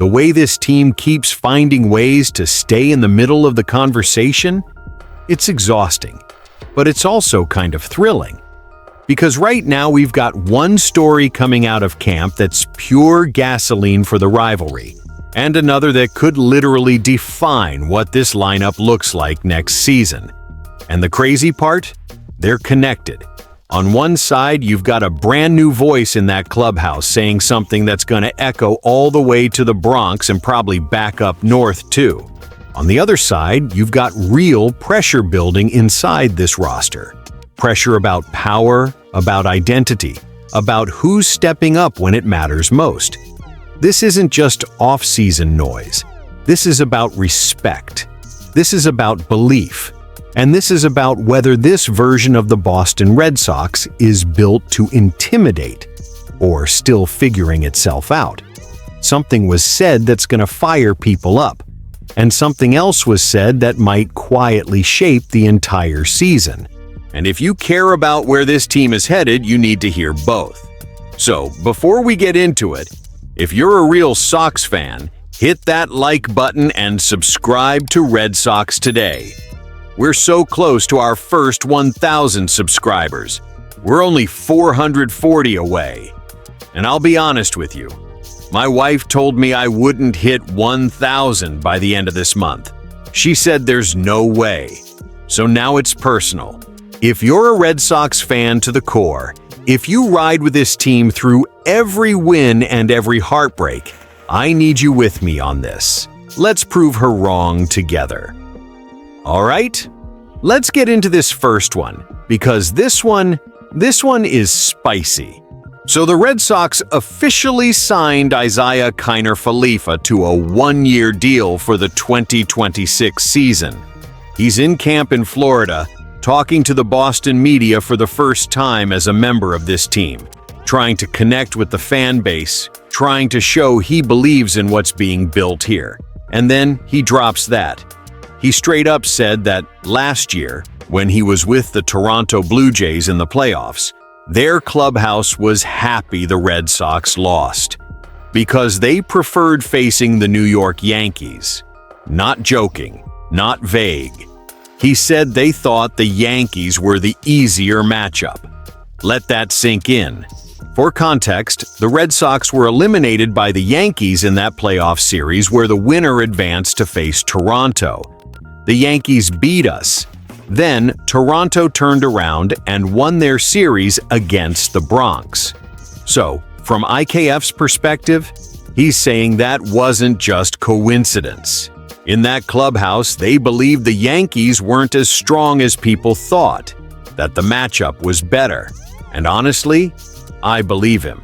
The way this team keeps finding ways to stay in the middle of the conversation, it's exhausting, but it's also kind of thrilling. Because right now we've got one story coming out of camp that's pure gasoline for the rivalry, and another that could literally define what this lineup looks like next season. And the crazy part? They're connected. On one side, you've got a brand new voice in that clubhouse saying something that's going to echo all the way to the Bronx and probably back up north too. On the other side, you've got real pressure building inside this roster. Pressure about power, about identity, about who's stepping up when it matters most. This isn't just off-season noise. This is about respect. This is about belief. And this is about whether this version of the Boston Red Sox is built to intimidate or still figuring itself out. Something was said that's going to fire people up, and something else was said that might quietly shape the entire season. And if you care about where this team is headed, you need to hear both. So, before we get into it, if you're a real Sox fan, hit that like button and subscribe to Red Sox Today. We're so close to our first 1,000 subscribers. We're only 440 away. And I'll be honest with you, my wife told me I wouldn't hit 1,000 by the end of this month. She said there's no way. So now it's personal. If you're a Red Sox fan to the core, if you ride with this team through every win and every heartbreak, I need you with me on this. Let's prove her wrong together. All right, let's get into this first one, because this one is spicy. So the Red Sox officially signed Isaiah Kiner-Falefa to a one-year deal for the 2026 season. He's in camp in Florida, talking to the Boston media for the first time as a member of this team, trying to connect with the fan base, trying to show he believes in what's being built here. And then he drops that. He straight up said that last year, when he was with the Toronto Blue Jays in the playoffs, their clubhouse was happy the Red Sox lost because they preferred facing the New York Yankees. Not joking, not vague. He said they thought the Yankees were the easier matchup. Let that sink in. For context, the Red Sox were eliminated by the Yankees in that playoff series where the winner advanced to face Toronto. The Yankees beat us. Then, Toronto turned around and won their series against the Bronx. So, from IKF's perspective, he's saying that wasn't just coincidence. In that clubhouse, they believed the Yankees weren't as strong as people thought, that the matchup was better. And honestly, I believe him.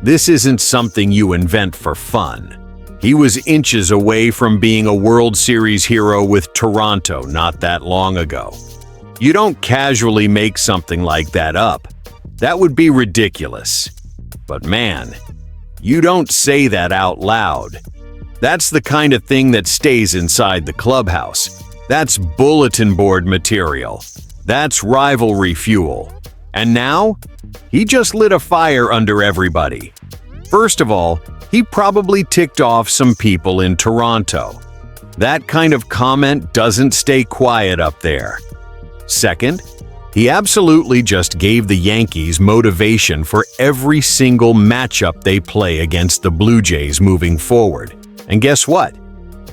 This isn't something you invent for fun. He was inches away from being a World Series hero with Toronto not that long ago. You don't casually make something like that up. That would be ridiculous. But man, you don't say that out loud. That's the kind of thing that stays inside the clubhouse. That's bulletin board material. That's rivalry fuel. And now, he just lit a fire under everybody. First of all, he probably ticked off some people in Toronto. That kind of comment doesn't stay quiet up there. Second, he absolutely just gave the Yankees motivation for every single matchup they play against the Blue Jays moving forward. And guess what?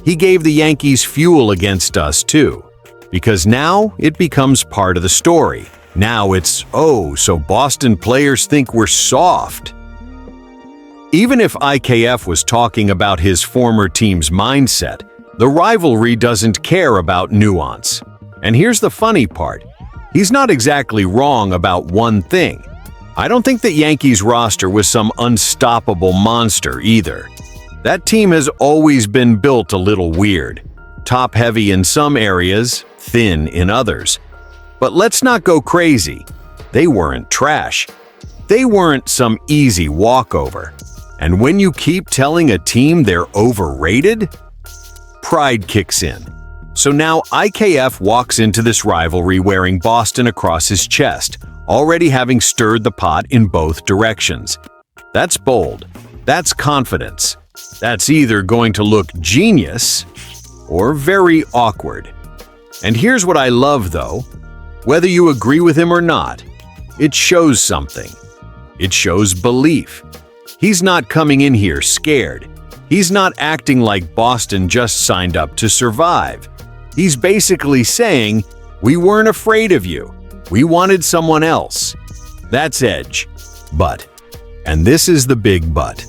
He gave the Yankees fuel against us too. Because now it becomes part of the story. Now it's, oh, so Boston players think we're soft. Even if IKF was talking about his former team's mindset, the rivalry doesn't care about nuance. And here's the funny part. He's not exactly wrong about one thing. I don't think that Yankees roster was some unstoppable monster either. That team has always been built a little weird. Top-heavy in some areas, thin in others. But let's not go crazy. They weren't trash. They weren't some easy walkover. And when you keep telling a team they're overrated, pride kicks in. So now IKF walks into this rivalry wearing Boston across his chest, already having stirred the pot in both directions. That's bold. That's confidence. That's either going to look genius or very awkward. And here's what I love, though. Whether you agree with him or not, it shows something. It shows belief. He's not coming in here scared. He's not acting like Boston just signed up to survive. He's basically saying, "We weren't afraid of you. We wanted someone else." That's edge. But, and this is the big but,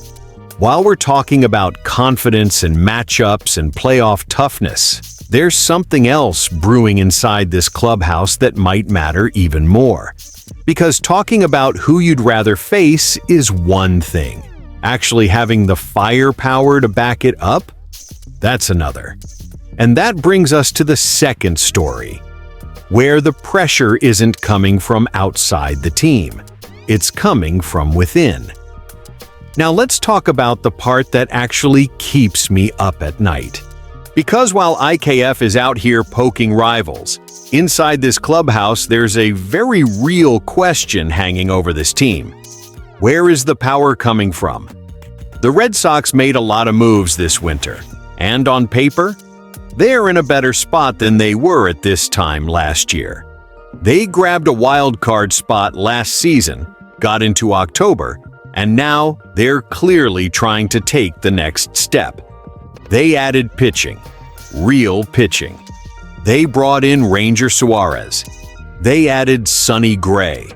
while we're talking about confidence and matchups and playoff toughness, there's something else brewing inside this clubhouse that might matter even more. Because talking about who you'd rather face is one thing. Actually having the firepower to back it up? That's another. And that brings us to the second story, where the pressure isn't coming from outside the team. It's coming from within. Now let's talk about the part that actually keeps me up at night. Because while IKF is out here poking rivals, inside this clubhouse there's a very real question hanging over this team. Where is the power coming from? The Red Sox made a lot of moves this winter, and on paper, they're in a better spot than they were at this time last year. They grabbed a wild card spot last season, got into October, and now they're clearly trying to take the next step. They added pitching, real pitching. They brought in Ranger Suarez. They added Sonny Gray.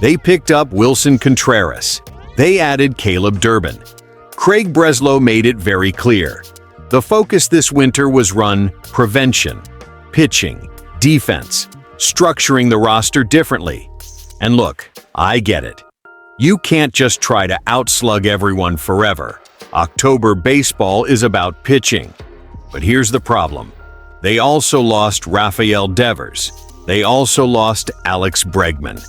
They picked up Wilson Contreras. They added Caleb Durbin. Craig Breslow made it very clear. The focus this winter was run prevention, pitching, defense, structuring the roster differently. And look, I get it. You can't just try to outslug everyone forever. October baseball is about pitching. But here's the problem. They also lost Rafael Devers. They also lost Alex Bregman.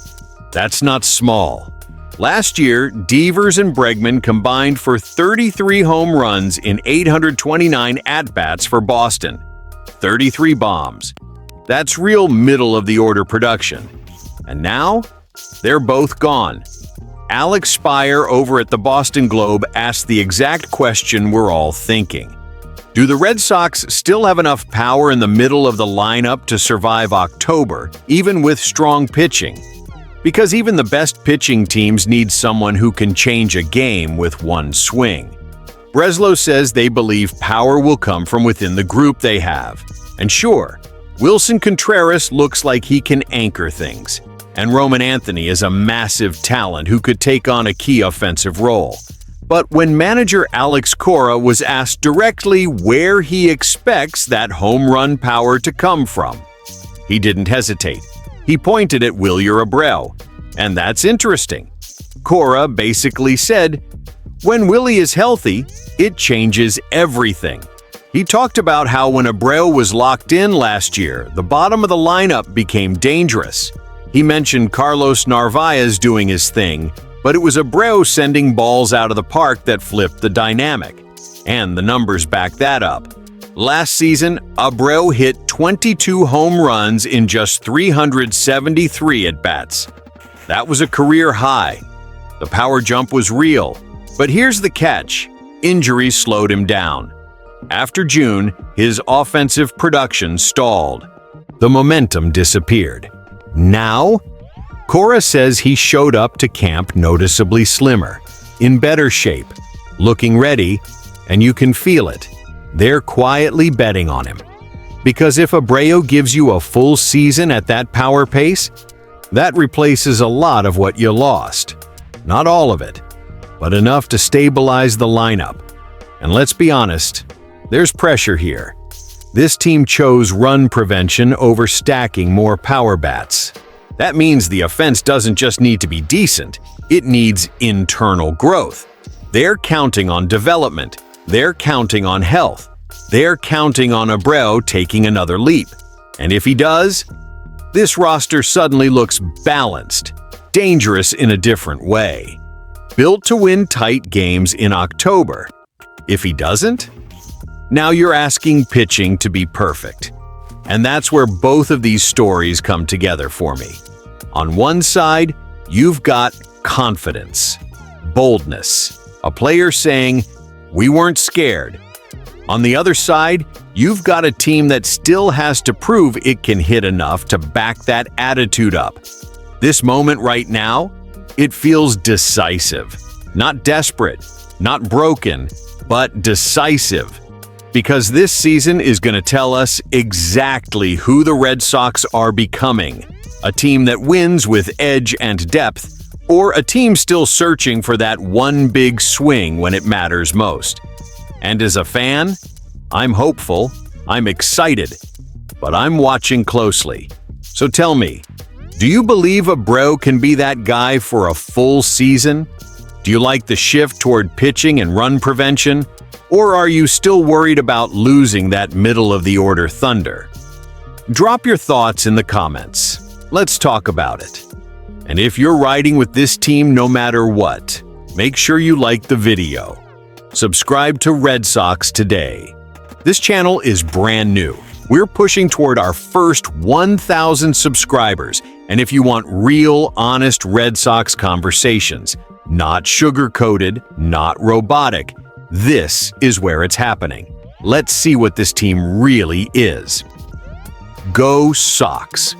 That's not small. Last year, Devers and Bregman combined for 33 home runs in 829 at-bats for Boston. 33 bombs. That's real middle-of-the-order production. And now, they're both gone. Alex Spire over at the Boston Globe asked the exact question we're all thinking. Do the Red Sox still have enough power in the middle of the lineup to survive October, even with strong pitching? Because even the best pitching teams need someone who can change a game with one swing. Breslow says they believe power will come from within the group they have. And sure, Wilson Contreras looks like he can anchor things. And Roman Anthony is a massive talent who could take on a key offensive role. But when manager Alex Cora was asked directly where he expects that home run power to come from, he didn't hesitate. He pointed at Wilyer Abreu, and that's interesting. Cora basically said, when Willie is healthy, it changes everything. He talked about how when Abreu was locked in last year, the bottom of the lineup became dangerous. He mentioned Carlos Narvaez doing his thing, but it was Abreu sending balls out of the park that flipped the dynamic. And the numbers back that up. Last season, Abreu hit 22 home runs in just 373 at-bats. That was a career high. The power jump was real. But here's the catch. Injuries slowed him down. After June, his offensive production stalled. The momentum disappeared. Now, Cora says he showed up to camp noticeably slimmer, in better shape, looking ready, and you can feel it. They're quietly betting on him. Because if Abreu gives you a full season at that power pace, that replaces a lot of what you lost. Not all of it, but enough to stabilize the lineup. And let's be honest, there's pressure here. This team chose run prevention over stacking more power bats. That means the offense doesn't just need to be decent, it needs internal growth. They're counting on development. They're counting on health. They're counting on Abreu taking another leap. And if he does, this roster suddenly looks balanced, dangerous in a different way. Built to win tight games in October. If he doesn't, now you're asking pitching to be perfect. And that's where both of these stories come together for me. On one side, you've got confidence, boldness, a player saying, We weren't scared. On the other side, you've got a team that still has to prove it can hit enough to back that attitude up. This moment right now, it feels decisive. Not desperate, not broken, but decisive. Because this season is going to tell us exactly who the Red Sox are becoming. A team that wins with edge and depth, or a team still searching for that one big swing when it matters most. And as a fan, I'm hopeful, I'm excited, but I'm watching closely. So tell me, do you believe Abreu can be that guy for a full season? Do you like the shift toward pitching and run prevention? Or are you still worried about losing that middle-of-the-order thunder? Drop your thoughts in the comments. Let's talk about it. And if you're riding with this team no matter what, make sure you like the video. Subscribe to Red Sox Today. This channel is brand new. We're pushing toward our first 1,000 subscribers, and if you want real, honest Red Sox conversations, not sugar-coated, not robotic, this is where it's happening. Let's see what this team really is. Go Sox!